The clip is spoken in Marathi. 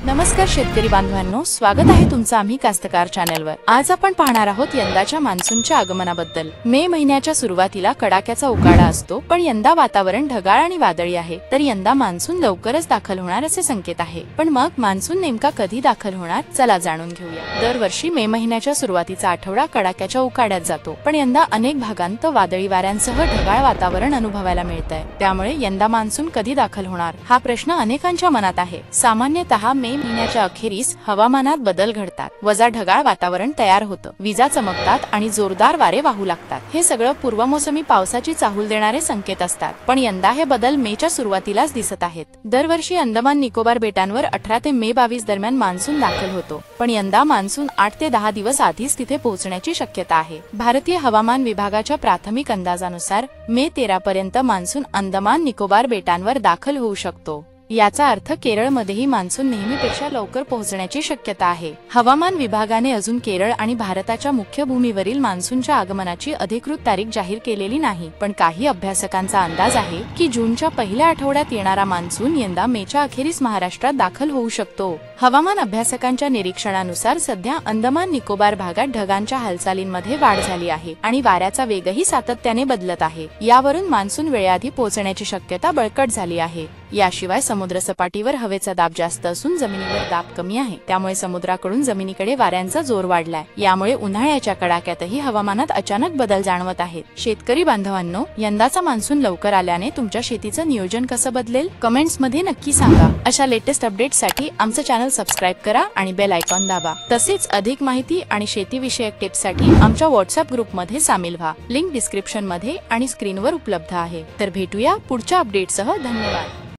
नमस्कार शेतकरी बांधवांनो, स्वागत आहे तुमचं आम्ही कास्तकार चॅनलवर। आज आपण पाहणार आहोत यंदाच्या मान्सूनच्या आगमनाबद्दल। मे महिन्याच्या सुरुवातीला कडाक्याचा उकाडा असतो, पण यंदा वातावरण ढगाळ आणि वादळी आहे, तर यंदा मान्सून लवकरच दाखल होणार असे संकेत आहे। पण मग मान्सून नेमका कधी दाखल होणार, चला जाणून घेऊया। दरवर्षी मे महिन्याच्या सुरुवातीचा आठवडा कडाक्याच्या उकाड्यात जातो, पण यंदा अनेक भागांत वादळी वाऱ्यांसह ढगाळ वातावरण अनुभवायला मिळतंय। त्यामुळे यंदा मान्सून कधी दाखल होणार हा प्रश्न अनेकांच्या मनात आहे। सामान्यतः मे महिन्याच्या अखेरीस हवामानात बदल घडतात, वजा ढगाळ वातावरण तयार होतं, विजा चमकतात आणि जोरदार वारे वाहू लागतात। हे सगळं पूर्वमोसमी पावसाची चाहूल देणारे संकेत असतात, पण यंदा हे बदल मेच्या सुरुवातीलाच दिसत आहेत। दरवर्षी अंदमान निकोबार बेटांवर 18 ते मे 22 दरम्यान मान्सून दाखल होतो, पण यंदा मान्सून 8 ते 10 दिवस आधीच तिथे पोहोचण्याची शक्यता आहे। भारतीय हवामान विभागाच्या प्राथमिक अंदाजानुसार मे 13 पर्यंत मान्सून अंदमान निकोबार बेटांवर दाखल होऊ शकतो। याचा अर्थ केरळमध्येही मान्सून नेहमीपेक्षा लवकर पोहोचण्याची शक्यता आहे। हवामान विभागाने अजून केरळ आणि भारताच्या मुख्य भूमीवरील मान्सूनच्या आगमनाची अधिकृत तारीख जाहीर केलेली नाही, पण काही अभ्यासकांचा अंदाज आहे की जूनच्या पहिल्या आठवड्यात येणारा मान्सून यंदा मेच्या अखेरीस महाराष्ट्रात दाखल होऊ शकतो। हवामान अभ्यासकांच्या निरीक्षणानुसार सध्या अंदमान निकोबार भागात ढगांच्या हालचालींमध्ये वाढ झाली आहे आणि वाऱ्याचा वेगही सातत्याने बदलत आहे। यावरून मान्सून वेळेआधी पोहोचण्याची शक्यता बळकट झाली आहे। याशिवाय समुद्र सपाटीवर हवेचा दाब जास्त असून जमिनीवर दाब कमी आहे, त्यामुळे समुद्राकडून जमिनीकडे वाऱ्यांचा जोर वाढलाय। यामुळे उन्हाळ्याच्या कडाक्यातही हवामानात अचानक बदल जाणवत आहेत। शेतकरी बांधवांनो, यंदाचा मान्सून लवकर आल्याने तुमच्या शेतीचं नियोजन कसं बदलेल, कमेंट्स मध्ये नक्की सांगा। अशा लेटेस्ट अपडेट्ससाठी आमचं चॅनल सबस्क्राइब करा आणि बेल आयकॉन दाबा। तसेच अधिक माहिती आणि शेतीविषयक टिप्ससाठी आमच्या व्हॉट्सअप ग्रुपमध्ये सामील व्हा। लिंक डिस्क्रिप्शन मध्ये आणि स्क्रीनवर उपलब्ध आहे। तर भेटूया पुढच्या अपडेटसह। धन्यवाद।